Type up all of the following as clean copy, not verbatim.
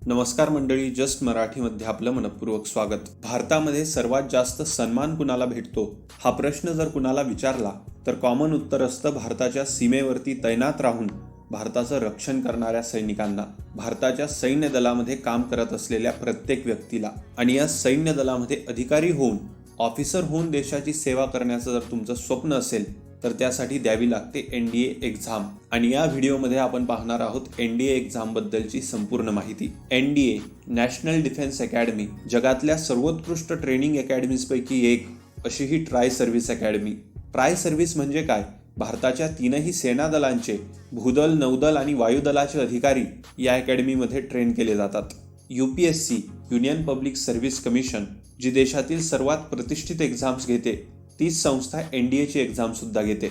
नमस्कार मंडळी, जस्ट मराठीमध्ये आपलं मनपूर्वक स्वागत. भारतामध्ये सर्वात जास्त सन्मान कुणाला भेटतो हा प्रश्न जर कुणाला विचारला तर कॉमन उत्तर असतं भारताच्या सीमेवरती तैनात राहून भारताचं रक्षण करणाऱ्या सैनिकांना, भारताच्या सैन्य दलामध्ये काम करत असलेल्या प्रत्येक व्यक्तीला. आणि या सैन्य दलामध्ये अधिकारी होऊन, ऑफिसर होऊन देशाची सेवा करण्याचं जर तुमचं स्वप्न असेल तर त्यासाठी द्यावी लागते NDA एक्झाम. आणि या व्हिडिओमध्ये आपण पाहणार आहोत NDA एक्झाम बद्दलची संपूर्ण माहिती. NDA नॅशनल डिफेन्स अकॅडमी जगातल्या सर्वोत्कृष्ट ट्रेनिंग अकॅडमीज पैकी एक अशी ही tri service academy. Tri service म्हणजे काय? भारताच्या तीनही सेना दलांचे भूदल, नौदल आणि वायुदलाचे अधिकारी या अकॅडमीमध्ये ट्रेन केले जातात. UPSC Union Public Service Commission जी देशातील सर्वात प्रतिष्ठित एक्झाम्स घेते, तीच संस्था NDAची एक्झाम सुद्धा घेते.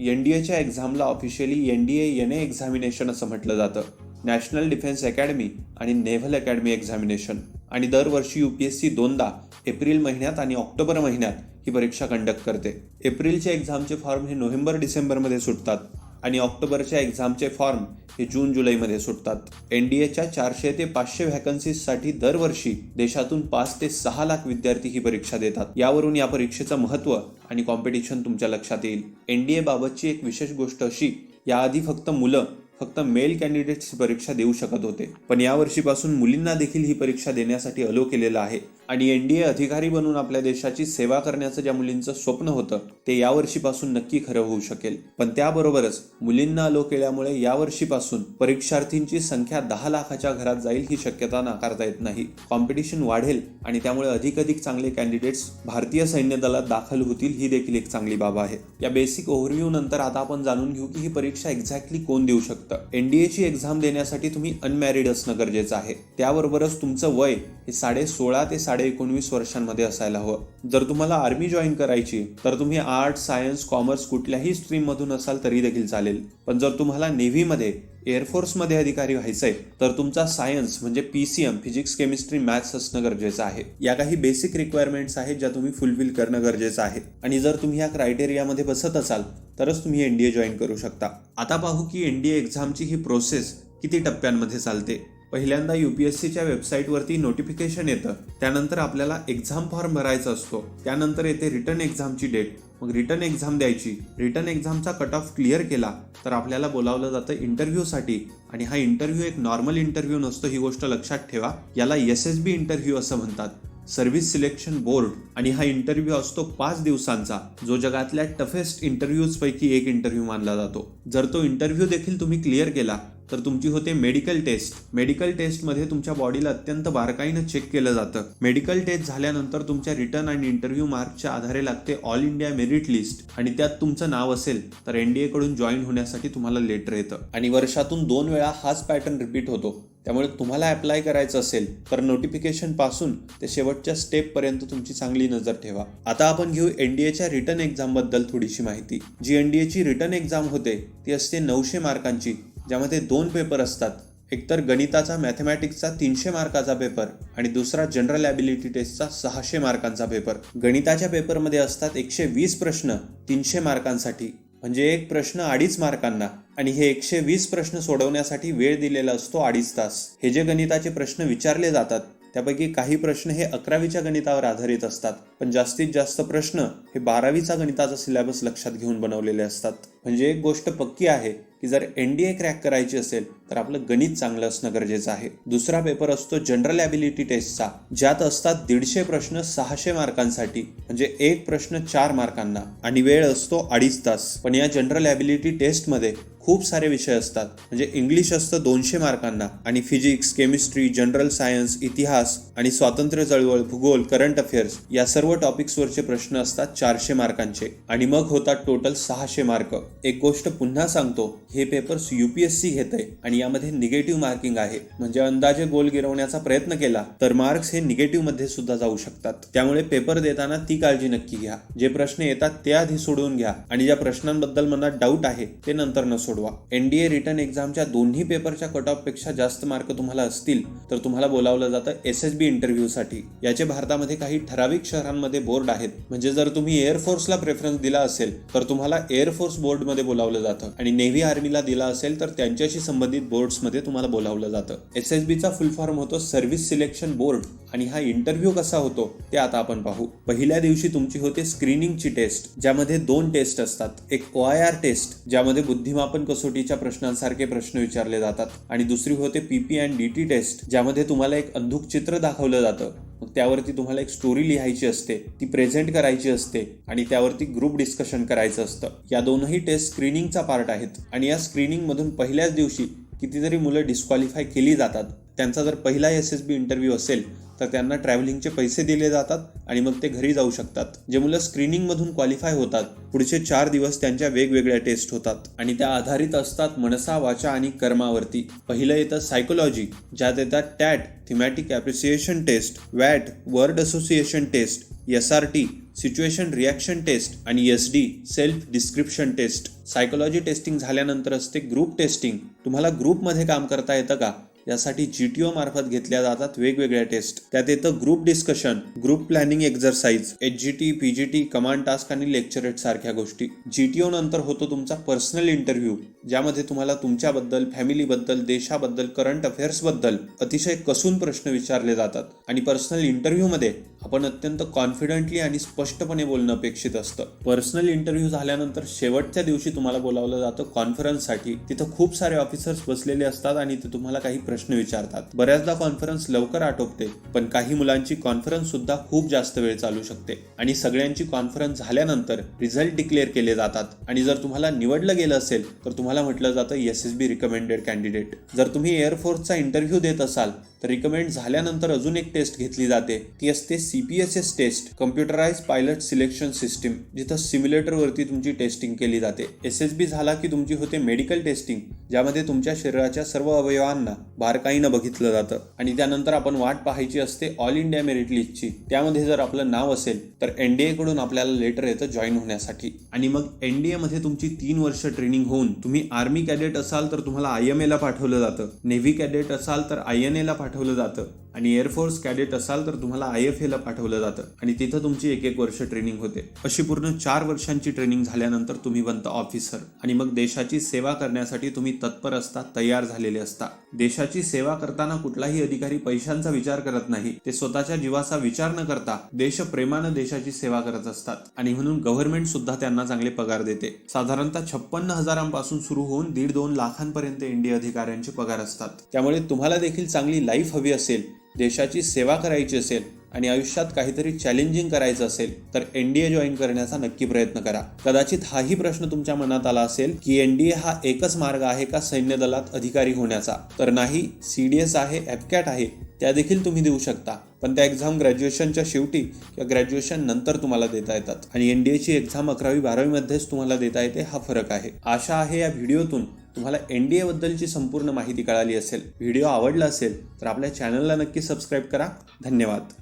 NDAच्या एक्झामला ऑफिशियली NDA NA एक्झामिनेशन असं म्हटलं जातं, नॅशनल डिफेन्स अकॅडमी आणि नेव्हल अकॅडमी एक्झामिनेशन. आणि दरवर्षी UPSC दोनदा एप्रिल महिन्यात आणि ऑक्टोबर महिन्यात ही परीक्षा कंडक्ट करते. एप्रिलच्या एक्झामचे फॉर्म हे नोव्हेंबर-डिसेंबरमध्ये सुटतात आणि ऑक्टोबरच्या एक्झामचे फॉर्म हे जून-जुलैमध्ये सुटतात. NDAच्या 400 ते 500 व्हॅकन्सीजसाठी दरवर्षी देशातून 5 ते 6 लाख विद्यार्थी ही परीक्षा देतात. यावरून या परीक्षेचं महत्त्व आणि कॉम्पिटिशन तुमच्या लक्षात येईल. NDA बाबतची एक विशेष गोष्ट अशी, याआधी फक्त मेल कॅन्डिडेट्स ही परीक्षा देऊ शकत होते, पण यावर्षीपासून मुलींना देखील ही परीक्षा देण्यासाठी अलो केलेलं आहे. आणि NDA अधिकारी बनून आपल्या देशाची सेवा करण्याचं ज्या मुलींचं स्वप्न होतं ते यावर्षीपासून नक्की खरं होऊ शकेल. पण त्याबरोबरच मुलींना अलो केल्यामुळे यावर्षीपासून परीक्षार्थींची संख्या 10 लाखाच्या घरात जाईल ही शक्यता नाकारता येत नाही. कॉम्पिटिशन वाढेल आणि त्यामुळे अधिकाधिक चांगले कॅन्डिडेट्स भारतीय सैन्य दलात दाखल होतील, ही देखील एक चांगली बाब आहे. या बेसिक ओव्हरव्ह्यू नंतर आता आपण जाणून घेऊ की ही परीक्षा एक्झॅक्टली कोण देऊ शकतं. NDAची एक्झाम देण्यासाठी तुम्ही अनमॅरिड असणं गरजेचं आहे. त्याबरोबरच तुमचं वय हे 16.5 ते 19.5 वर्षांमध्ये असायला हवं. जर तुम्हाला आर्मी जॉईन करायची तर तुम्ही आर्ट्स, सायन्स, कॉमर्स कुठल्याही स्ट्रीममधून असाल तरी देखील चालेल. पण जर तुम्हाला नेव्हीमध्ये, एअरफोर्समध्ये अधिकारी व्हायचंय तर तुमचा सायन्स म्हणजे PCM फिजिक्स, केमिस्ट्री, मॅथ्स असणं गरजेचं आहे. या काही बेसिक रिक्वायरमेंट्स आहेत ज्या तुम्ही फुलफिल करणं गरजेचं आहे. आणि जर तुम्ही या क्रायटेरियामध्ये बसत असाल तरच तुम्ही NDA जॉईन करू शकता. आता पाहू की NDA एक्झामची ही प्रोसेस किती टप्प्यांमध्ये चालते. पहिल्यांदा UPSCच्या वेबसाईटवरती नोटिफिकेशन येतं, त्यानंतर आपल्याला एक्झाम फॉर्म भरायचा असतो, त्यानंतर येते रिटर्न एक्झामची डेट, मग रिटर्न एक्झाम द्यायची. रिटर्न एक्झामचा कट ऑफ क्लिअर केला तर आपल्याला बोलावलं जातं इंटरव्ह्यूसाठी. आणि हा इंटरव्ह्यू एक नॉर्मल इंटरव्ह्यू नसतो, ही गोष्ट लक्षात ठेवा. याला SSB इंटरव्ह्यू असं म्हणतात, सर्व्हिस सिलेक्शन बोर्ड. आणि हा इंटरव्ह्यू असतो 5 दिवसांचा, जो जगातल्या टफेस्ट इंटरव्ह्यूज पैकी एक इंटरव्ह्यू मानला जातो. जर तो इंटरव्ह्यू देखील तुम्ही क्लिअर केला तर तुमची होते मेडिकल टेस्ट. मेडिकल टेस्टमध्ये तुमच्या बॉडीला अत्यंत बारकाईनं चेक केलं जातं. मेडिकल टेस्ट झाल्यानंतर तुमच्या रिटर्न आणि इंटरव्ह्यू मार्कच्या आधारे लागते ऑल इंडिया मेरिट लिस्ट. आणि त्यात तुमचं नाव असेल तर NDA कडून जॉईन होण्यासाठी तुम्हाला लेटर येतं. आणि वर्षातून 2 वेळा हाच पॅटर्न रिपीट होतो. त्यामुळे तुम्हाला अप्लाय करायचं असेल तर नोटिफिकेशन पासून ते शेवटच्या स्टेपपर्यंत तुमची चांगली नजर ठेवा. आता आपण घेऊ NDAच्या रिटर्न एक्झाम बद्दल थोडीशी माहिती. जी NDAची रिटर्न एक्झाम होते ती असते 900 मार्कांची, ज्यामध्ये 2 पेपर असतात. एकतर गणिताचा, मॅथमॅटिक्सचा 300 मार्काचा पेपर आणि दुसरा जनरल ॲबिलिटी टेस्टचा 600 मार्कांचा पेपर. गणिताच्या पेपरमध्ये असतात 120 प्रश्न 300 मार्कांसाठी, म्हणजे एक प्रश्न 2.5 मार्कांना. आणि हे 120 प्रश्न सोडवण्यासाठी वेळ दिलेला असतो 2.5 तास. हे जे गणिताचे प्रश्न विचारले जातात त्यापैकी काही प्रश्न हे 11वीच्या गणितावर आधारित असतात, पण जास्तीत जास्त प्रश्न हे 12वीचा गणिताचा सिलेबस लक्षात घेऊन बनवलेले असतात. म्हणजे एक गोष्ट पक्की आहे की जर NDA क्रॅक करायची असेल तर आपलं गणित चांगलं असणं गरजेचं आहे. दुसरा पेपर असतो जनरल ॲबिलिटी टेस्टचा, ज्यात असतात 150 प्रश्न 600 मार्कांसाठी, म्हणजे एक प्रश्न 4 मार्कांना आणि वेळ असतो 2.5 तास. पण या जनरल ॲबिलिटी टेस्टमध्ये खूप सारे विषय असतात, म्हणजे इंग्लिश असतं 200 मार्कांना आणि फिजिक्स, केमिस्ट्री, जनरल सायन्स, इतिहास आणि स्वातंत्र्य चळवळ, भूगोल, करंट अफेअर्स या सर्व टॉपिक्सवरचे प्रश्न असतात 400 मार्कांचे. आणि मग होतात टोटल 600 मार्क. एक गोष्ट पुन्हा सांगतो, हे पेपर्स UPSC घेतंय आणि यामध्ये निगेटिव्ह मार्किंग आहे, म्हणजे अंदाजे गोल गिरवण्याचा प्रयत्न केला तर मार्क्स हे निगेटिव्ह मध्ये सुद्धा जाऊ शकतात. त्यामुळे पेपर देताना ती काळजी नक्की घ्या. जे प्रश्न येतात ते आधी सोडवून घ्या आणि ज्या प्रश्नांबद्दल मनात डाऊट आहे ते नंतर न सोडवा. सोडवा. NDA रिटन एक्झामच्या दोन्ही पेपरच्या कट ऑफ पेक्षा जास्त मार्क तुम्हाला असतील तर तुम्हाला बोलावलं जातं SSB इंटरव्ह्यूसाठी. याचे भारतामध्ये काही ठराविक शहरांमध्ये बोर्ड आहेत. म्हणजे जर तुम्ही एअरफोर्सला प्रेफरन्स दिला असेल तर तुम्हाला एअरफोर्स बोर्डमध्ये बोलावलं जातं आणि नेव्ही आर्मीला दिला असेल तर त्यांच्याशी संबंधित बोर्ड्समध्ये तुम्हाला बोलावलं जातं. SSBचा फुल फॉर्म होतो सर्व्हिस सिलेक्शन बोर्ड आणि हा इंटरव्ह्यू कसा होतो ते आता आपण पाहू. पहिल्या दिवशी तुमची होते स्क्रीनिंगची टेस्ट, ज्यामध्ये 2 टेस्ट असतात. एक OIR टेस्ट ज्यामध्ये बुद्धिमापन कसोटीच्या प्रश्नांसारखे प्रश्न विचारले जातात आणि दुसरी होते PP and DT टेस्ट ज्यामध्ये तुम्हाला एक अंधुक चित्र दाखवलं जातं. मग त्यावरती तुम्हाला एक स्टोरी लिहायची असते, ती प्रेझेंट करायची असते आणि त्यावरती ग्रुप डिस्कशन करायचं असतं. या दोनही टेस्ट स्क्रीनिंगचा पार्ट आहेत आणि या स्क्रीनिंगमधून पहिल्याच दिवशी कितीतरी मुलं डिस्क्वालिफाय केली जातात. त्यांचा जर पहिला SSB इंटरव्ह्यू असेल तर त्यांना ट्रॅव्हलिंगचे पैसे दिले जातात आणि मग ते घरी जाऊ शकतात. जे मुलं स्क्रीनिंगमधून क्वालिफाय होतात पुढचे 4 दिवस त्यांच्या वेगवेगळ्या टेस्ट होतात आणि त्या आधारित असतात मनसा, वाचा आणि कर्मावरती. पहिलं येतं सायकोलॉजी, ज्यात येतात टॅट थीमॅटिक ॲप्रिसिएशन टेस्ट, वॅट word association test, SRT situation reaction test आणि SD self description test. Psychology testing झाल्यानंतर असते ग्रुप टेस्टिंग. तुम्हाला ग्रुपमध्ये काम करता येतं का यासाठी GTO मार्फत घेतल्या जातात वेगवेगळ्या टेस्ट. त्यात येतं group discussion, group planning exercise, HGT, PGT, command task आणि लेक्चरेट सारख्या गोष्टी. GTO नंतर होतो तुमचा पर्सनल इंटरव्ह्यू, ज्यामध्ये तुम्हाला तुमच्याबद्दल, फॅमिलीबद्दल, देशाबद्दल, करंट अफेअर्सबद्दल अतिशय कसून प्रश्न विचारले जातात आणि पर्सनल इंटरव्ह्यूमध्ये आपण अत्यंत कॉन्फिडंटली आणि स्पष्टपणे बोलणं अपेक्षित असतं. पर्सनल इंटरव्ह्यू झाल्यानंतर शेवटच्या दिवशी तुम्हाला बोलावलं जातं कॉन्फरन्ससाठी. तिथं खूप सारे ऑफिसर्स बसलेले असतात आणि ते तुम्हाला काही प्रश्न विचारतात. बऱ्याचदा कॉन्फरन्स लवकर आटोपते, पण काही मुलांची कॉन्फरन्स सुद्धा खूप जास्त वेळ चालू शकते आणि सगळ्यांची कॉन्फरन्स झाल्यानंतर रिझल्ट डिक्लेअर केले जातात आणि जर तुम्हाला निवडलं गेलं असेल तर तुम्हाला म्हटलं जातं SSB रिकमेंडेड कॅन्डिडेट. जर तुम्ही एअरफोर्सचा इंटरव्ह्यू देत असाल तर रिकमेंड झाल्यानंतर अजून एक टेस्ट घेतली जाते. ती असते CPSS test, computerize pilot selection system, जिथं सिम्युलेटरवरती तुमची टेस्टिंग केली जाते. SSB झाला की तुमची होते मेडिकल टेस्टिंग, ज्यामध्ये तुमच्या शरीराच्या सर्व अवयवांना बारकाईनं बघितलं जातं आणि त्यानंतर आपण वाट पाहायची असते ऑल इंडिया मेरिट लिस्टची. त्यामध्ये जर आपलं नाव असेल तर NDA कडून आपल्याला लेटर येतं जॉईन होण्यासाठी आणि मग NDA मध्ये तुमची 3 वर्ष ट्रेनिंग होऊन तुम्ही आर्मी कॅडेट असाल तर तुम्हाला IMA ला पाठवलं जातं, नेव्ही कॅडेट असाल तर INA ला पाठवलं जातं आणि एअरफोर्स कॅडेट असाल तर तुम्हाला IFA ला पाठवलं जातं आणि तिथं तुमची 1-1 वर्ष ट्रेनिंग होते. अशी पूर्ण 4 वर्षांची ट्रेनिंग झाल्यानंतर तुम्ही बनता ऑफिसर आणि मग देशाची सेवा करण्यासाठी तुम्ही तत्पर असता, तयार झालेले असता. देशाची सेवा करताना कुठलाही अधिकारी पैशांचा विचार करत नाही. ते स्वतःच्या जीवाचा विचार न करता देशप्रेमानं देशाची सेवा करत असतात आणि म्हणून गव्हर्नमेंट सुद्धा त्यांना चांगले पगार देते. साधारणतः 56,000 सुरू होऊन 1.5-2 लाखांपर्यंत NDA अधिकाऱ्यांचे पगार असतात. त्यामुळे तुम्हाला देखील चांगली लाईफ हवी असेल, देशाची सेवा करायची असेल आणि आयुष्यात काहीतरी चॅलेंजिंग करायचं असेल तर NDA जॉईन करण्याचा नक्की प्रयत्न करा. कदाचित हाही प्रश्न तुमच्या मनात आला असेल की NDA हा एकच मार्ग आहे का सैन्य दलात अधिकारी होण्याचा? तर नाही, CDS आहे, FCAT आहे, त्या देखील तुम्ही देऊ शकता. पण त्या एक्झाम ग्रॅज्युएशनच्या शेवटी किंवा ग्रॅज्युएशन नंतर तुम्हाला देता येतात आणि NDAची एक्झाम 11वी-12वी मध्येच तुम्हाला देता येते. हा फरक आहे. आशा आहे या व्हिडिओतून तुम्हाला NDA बद्दलची संपूर्ण माहिती कळाली असेल. व्हिडिओ आवडला असेल तर आपल्या चॅनलला नक्की सबस्क्राईब करा. धन्यवाद.